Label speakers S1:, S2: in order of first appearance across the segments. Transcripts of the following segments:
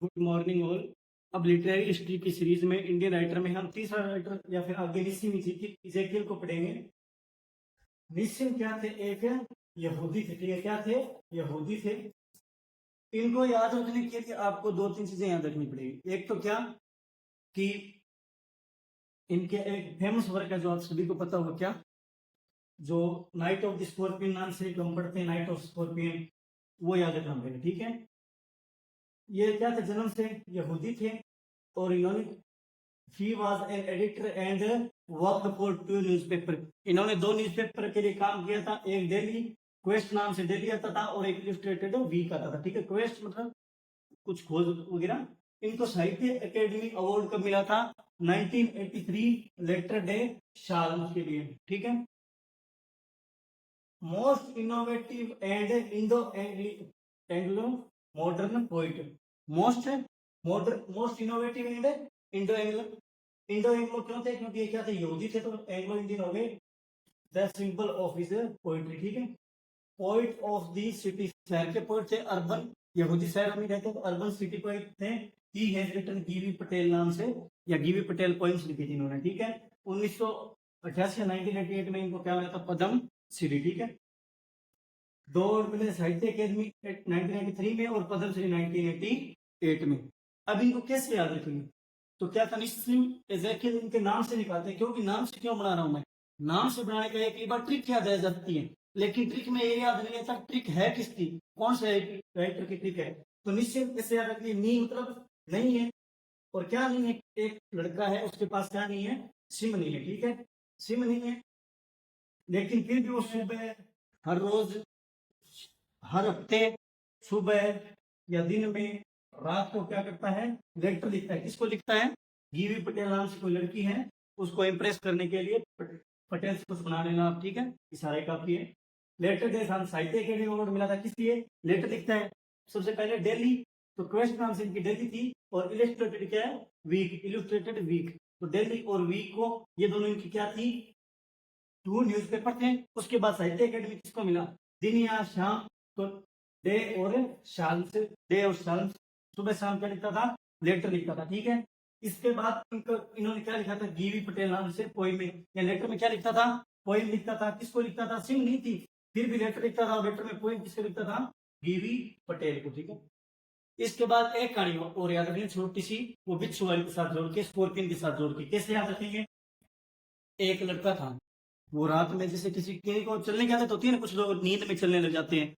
S1: Good morning all. अब literary history की series में इंडियन राइटर में हम तीसरा राइटर या फिर आगे निस्सिम इज़ेकियल को पढ़ेंगे। निस्सिम क्या थे? एक यहूदी थे। ठीक है, क्या थे? यहूदी थे। इनको याद रखने के लिए आपको दो तीन चीजें याद रखनी पड़ेगी। एक तो क्या कि इनके एक फेमस वर्क है जो आप सभी को पता होगा, क्या, जो नाइट ऑफ द स्कॉर्पियन नाम से हम पढ़ते हैं, नाइट ऑफ स्कॉर्पियन, वो याद रखना पड़ेगा। ठीक है, ये क्या थे? जन्म से यहूदी थे और इन्होंने he was an editor and worked for two newspaper। इन्होंने दो न्यूज़पेपर के लिए काम किया था। एक डेली क्वेस्ट नाम से डेली आता था और एक इलस्ट्रेटेड वीक आता था। ठीक है, क्वेस्ट मतलब कुछ खोज वगैरह। इनको साहित्य अकेडमी अवार्ड कब मिला था? 1983 लेटर डे साल के लिए। ठीक है, most innovative and Anglo modern poet. Most innovative and Indo Anglo क्यों थे? क्योंकि ये क्या थे? यहूदी थे, तो एंग्लो इंडियन हो गए। The symbol of his poetry. ठीक है, पोइट ऑफ द सिटी, शहर के पोइट थे। अर्बन, यहूदी शहर में रहते तो अर्बन सिटी पोइट थे। ही हैज रिटन गिवी पटेल नाम से, या गिवी पटेल पोइम्स लिखी थी इन्होंने। ठीक है, 1988 1988 में इनको क्या मिला था? पद्म श्री। ठीक है, दो मिले साहित्य अकेदमी 1993 में और पद्म श्री 1988 में। अब इनको कैसे याद रखेंगे? तो क्या था? निस्सिम इज़ेकियल इनके नाम से निकालते हैं। क्योंकि नाम से क्यों बना रहा हूं मैं? नाम से बनाने का एक बार ट्रिक याद रह जाती है, लेकिन ट्रिक में ये याद नहीं रहता ट्रिक है किसकी, कौन से राइटर की ट्रिक है। तो निश्चित कैसे याद रखिए? नी मतलब नहीं है, और क्या नहीं है? एक लड़का है, उसके पास क्या नहीं है? सिम नहीं है। ठीक है, सिम नहीं है, लेकिन फिर भी वो सुबह, हर रोज, हर हफ्ते, सुबह या दिन में, रात को क्या करता है? लेटर लिखता है। किसको लिखता है? गीवी पटेल नाम से कोई लड़की है, उसको इम्प्रेस करने के लिए पटेल से कुछ बना लेना आप। ठीक है, इशारे काफी है। लेटर डे साहित्य अकेडमी अवार्ड मिला था किस लिए? लेटर लिखता है। सबसे पहले डेली, तो क्वेश्चन नाम से इनकी डेली थी, और इलस्ट्रेटेड क्या है? Week, illustrated week. तो डेली और वीक को, ये दोनों इनकी क्या थी? टू न्यूज़पेपर थे। उसके बाद साहित्य अकेडमी किसको मिला? दिन या शाम, तो डे और शाम से, डे और शाम, सुबह शाम क्या लिखता था? लेटर लिखता था। ठीक है, इसके बाद इन्होंने क्या लिखा था? गीवी पटेल नाम से पोइम में या लेटर में क्या लिखता था? पोइम लिखता था। किसको लिखता था? सिंह नहीं थी, फिर भी लेटर लिखता था। लेटर में पोइम किसको लिखता था? गीवी पटेल को। ठीक है, इसके बाद एक कहानी और याद रखेंगे छोटी सी, वो बिच्छू वाली के साथ जोड़ के, स्कॉर्पियन के साथ जोड़ के। कैसे याद रखेंगे? एक लड़का था, वो रात में जैसे किसी को चलने की आदत होती है ना, कुछ लोग नींद में चलने लग जाते हैं,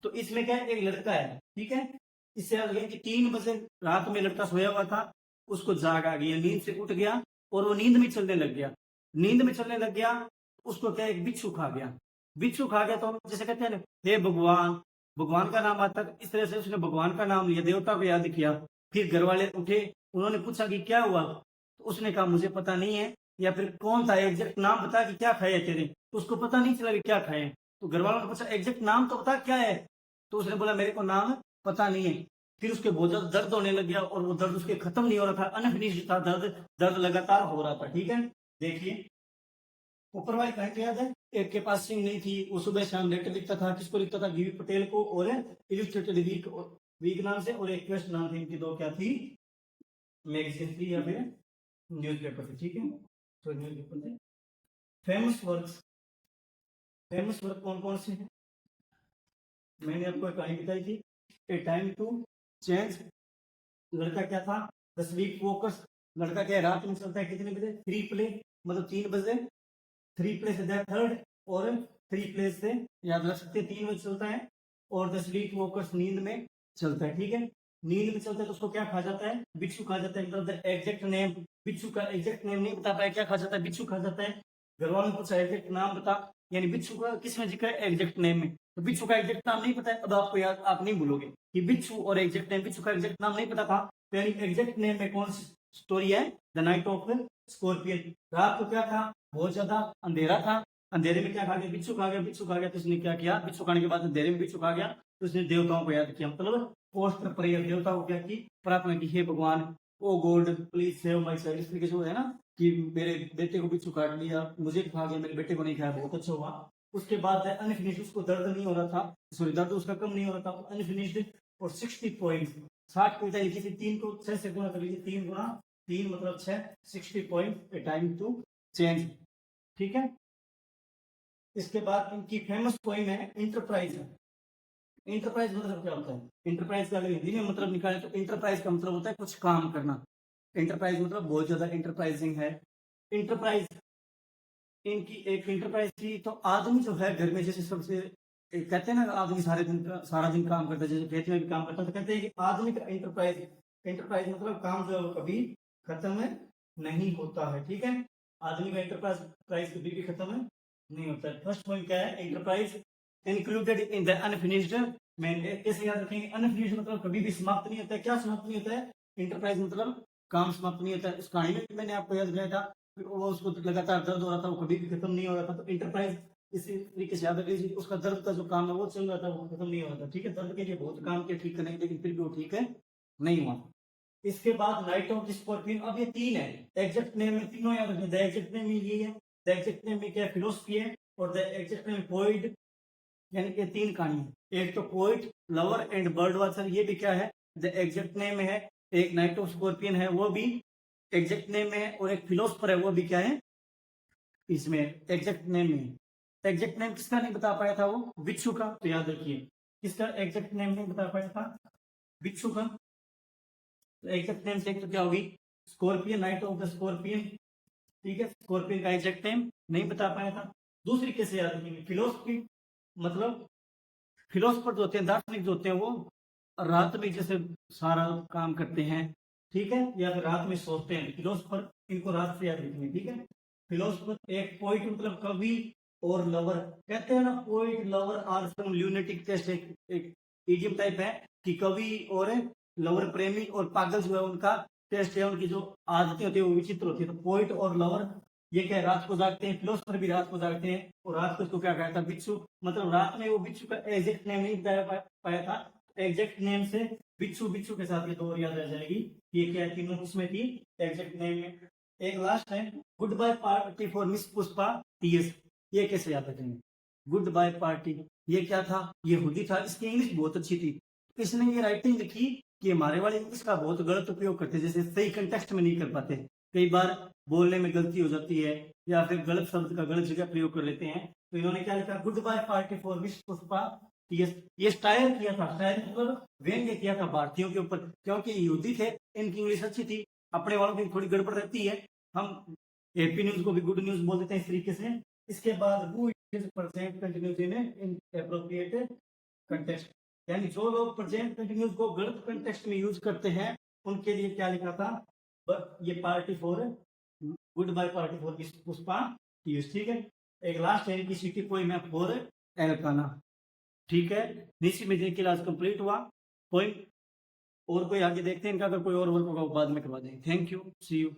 S1: तो इसमें क्या है? एक लड़का है। ठीक है, इससे याद रखें कि 3 बजे रात में लड़का सोया हुआ था, उसको जाग आ गया, नींद से उठ गया और वो नींद में चलने लग गया। नींद में चलने लग गया, उसको क्या? एक बिच्छू खा गया। बिच्छू खा गया तो हम जैसे कहते हैं ना, हे भगवान, भगवान का नाम आता है। इस तरह से उसने भगवान का नाम लिया, देवता को याद किया। फिर घर वाले उठे, उन्होंने पूछा कि क्या हुआ? तो उसने कहा मुझे पता नहीं है, या फिर कौन था एग्जैक्ट नाम बता कि क्या खाया तेरे। तो उसको पता नहीं चला कि क्या खाए। तो घर वालों ने पूछा एग्जैक्ट नाम तो बता क्या है। तो उसने बोला मेरे को नाम पता नहीं है। फिर उसके बहुत ज्यादा दर्द होने लग गया, और वो दर्द उसके खत्म नहीं हो रहा था, अनफिनिश्ड था दर्द, दर्द लगातार हो रहा था। ठीक है, देखिए ऊपर वाली कहानी याद है? एक के पास सिंह नहीं थी, वो सुबह शाम लेटर लिखता था। किसको लिखता था? गीवी पटेल को, और इलस्ट्रेटेड वीक, वीक नाम से, और एक क्वेश्चन नाम थे इनकी। दो क्या थी? मैगजीन थी या फिर न्यूज़पेपर थी। ठीक है, तो न्यूज़पेपर थे। फेमस वर्क्स, फेमस वर्क कौन कौन से हैं? मैंने आपको एक कहानी बताई थी, ए टाइम टू चेंज। लड़का क्या था? द स्लीप फोकस, लड़का क्या है? रात में चलता है कितने बजे? 3 प्ले, मतलब 3 बजे। 3 प्ले से थर्ड, और 3 प्ले से याद रख सकते हैं 3 बजे चलता है। और द स्लीप फोकस नींद में चलता है। ठीक है, नींद में चलता है तो उसको क्या खा जाता है? बिच्छू खा जाता है। मतलब द एग्जैक्ट नेम, बिच्छू का एग्जैक्ट नेम नहीं बता पाया, क्या खा जाता है? बिच्छू खा जाता है। घर वालों ने पूछा एग्जैक्ट नाम बता, यानी बिच्छू का किसमें जिक्र है? एग्जैक्ट नेम में। तो बिच्छू का एग्जैक्ट नाम नहीं पता है। अब आपको याद, आप नहीं भूलोगे कि बिच्छू और एग्जैक्ट नेम, बिच्छू का एग्जैक्ट नाम नहीं पता था, तो यानी एग्जैक्ट नेम में कौन सी स्टोरी है? The night of scorpion. रात को क्या था? बहुत ज्यादा अंधेरा था। अंधेरे में क्या खा गया? बिच्छू खा गया। बिच्छू खा गया तो उसने क्या किया? बिच्छू खाने के बाद अंधेरे में बिच्छू खा गया तो उसने देवताओं को याद किया, मतलब पोस्ट प्रेयर, देवताओं को क्या की? प्रार्थना की, हे भगवान, oh God please save my child. इस तरीके से है ना, कि मेरे बेटे को बिच्छू काट लिया, मुझे खा गया, मेरे बेटे को नहीं खाया, बहुत अच्छा हुआ। उसके बाद अनफिनिश्ड, उसको दर्द नहीं हो रहा था, सॉरी दर्द उसका कम नहीं हो रहा था, अनफिनिश्ड। और 60 पॉइंट, 60 कविता लिखी थी, 3 को 6 से गुणा कर लीजिए, 3 गुणा 3 मतलब 6, 60 point a time to change. ठीक है, इसके बाद इनकी फेमस पोइम है इंटरप्राइज। इंटरप्राइज मतलब क्या होता है? इंटरप्राइज का अगर हिंदी में मतलब निकाले तो इंटरप्राइज का मतलब होता है कुछ काम करना। इंटरप्राइज मतलब बहुत ज्यादा इंटरप्राइजिंग है। इंटरप्राइज, इनकी एक इंटरप्राइज थी, तो आदमी जो है घर में जैसे सबसे कहते हैं ना, आदमी सारा दिन काम करता है, जैसे खेती में भी काम करता है, तो कहते हैं कि आदमी का इंटरप्राइज, इंटरप्राइज मतलब काम जो कभी खत्म नहीं होता है। ठीक है, आदमी का इंटरप्राइज कभी भी खत्म नहीं होता है। फर्स्ट पॉइंट क्या है? Enterprise included in the unfinished man. कैसे याद रखेंगे? अनफिनिश्ड मतलब कभी भी समाप्त नहीं होता है। क्या समाप्त नहीं होता है? इंटरप्राइज मतलब काम समाप्त नहीं होता है। उस कहानी में मैंने आपको याद दिलाया था, वो उसको लगातार दर्द हो रहा था, वो कभी भी खत्म नहीं हो रहा था। तो इंटरप्राइज इसी तरीके से याद रखिए, उसका दर्द का जो काम है वो चल रहा था, वो खत्म नहीं हो रहा था। ठीक है, दर्द के लिए बहुत काम किया ठीक करने के, लेकिन फिर भी वो ठीक है नहीं हुआ। इसके बाद नाइट ऑफ द स्कॉर्पियन, अब ये 3 है, एग्जैक्ट नेम में तीनों याद रखिए। द एग्जैक्ट नेम ये है, द एग्जैक्ट नेम में क्या फिलोसफी है, और द एग्जैक्ट नेम पोइट, यानी कि 3 कहानी है। एक तो poet, lover and bird watcher, ये भी क्या है? द एग्जैक्ट नेम है। एक नाइट ऑफ स्कॉर्पियन है, वो भी एग्जैक्ट नेम में है। और एक फिलोसफर है, वो भी क्या है? इसमें एग्जैक्ट नेम में। एग्जैक्ट नेम किसका नहीं बता पाया था? वो बिच्छू का। तो याद रखिए, किसका एग्जैक्ट नेम नहीं बता पाया था? बिच्छू का। तो एग्जैक्ट नेम से तो क्या होगी? Scorpion, night of the scorpion. ठीक है, स्कॉर्पियन का एग्जैक्ट नेम नहीं बता पाया था। दूसरी कैसे याद रखेंगे? फिलोसफी मतलब फिलोसफर जो होते हैं, दार्शनिक जो होते हैं, वो रात में जैसे सारा काम करते हैं, ठीक है, या फिर रात में सोचते हैं। फिलोसफर, इनको रात से याद रखेंगे। ठीक है, फिलोसफर। एक पोइट मतलब कवि और लवर, कहते हैं ना poet lover are some lunatic test, एक इडियम टाइप है कि कवि और लवर, प्रेमी और पागल जो है उनका टेस्ट है, उनकी जो आदतें होती है वो विचित्र होती है। तो पोइट और लवर ये क्या है? रात को जागते हैं। फिलोसफर भी रात को जागते हैं, और रात को उसको क्या कहता है? बिच्छू। मतलब रात में वो बिच्छू का एग्जैक्ट नेम नहीं बताया पाया था। एग्जैक्ट नेम से बिच्छू, बिच्छू के साथ ये दो याद रह जाएगी। ये क्या है? तीनों उसमें थी एग्जैक्ट नेम में। एक लास्ट है, goodbye party for miss Pushpa T S. ये कैसे याद रखेंगे? गुड बाय पार्टी, ये क्या था? ये हुडी था। इसकी इंग्लिश बहुत अच्छी थी। इसने ये राइटिंग लिखी कि हमारे वाले इंग्लिश का बहुत गलत उपयोग करते, जैसे सही कंटेक्स्ट में नहीं कर पाते, कई बार बोलने में गलती हो जाती है, या फिर गलत शब्द का गलत जगह प्रयोग कर लेते हैं। तो इन्होंने क्या लिखा? Goodbye party for miss Pushpa T S. ये स्टायर किया था, स्टायर मतलब व्यंग्य किया था भारतीयों के ऊपर, क्योंकि यहूदी थे, इनकी इंग्लिश अच्छी थी, अपने वालों की थोड़ी गड़बड़ रहती है। हम हैप्पी न्यूज को भी गुड न्यूज बोल देते हैं इस तरीके से। इसके बाद who is present continuous in appropriate context, यानी जो लोग प्रेजेंट कंटिन्यूस को गलत कंटेक्स्ट में यूज करते हैं, उनके लिए क्या लिखा था? ये party for goodbye party for Pushpa यूज। ठीक है, एक लास्ट है कि सिटी पोइम है फॉर एलकाना। ठीक है, निश्चित में देखिए क्लास कंप्लीट हुआ। कोई और कोई आगे देखते हैं इनका, अगर कोई और वर्क होगा वो बाद में करवा देंगे। Thank you, see you.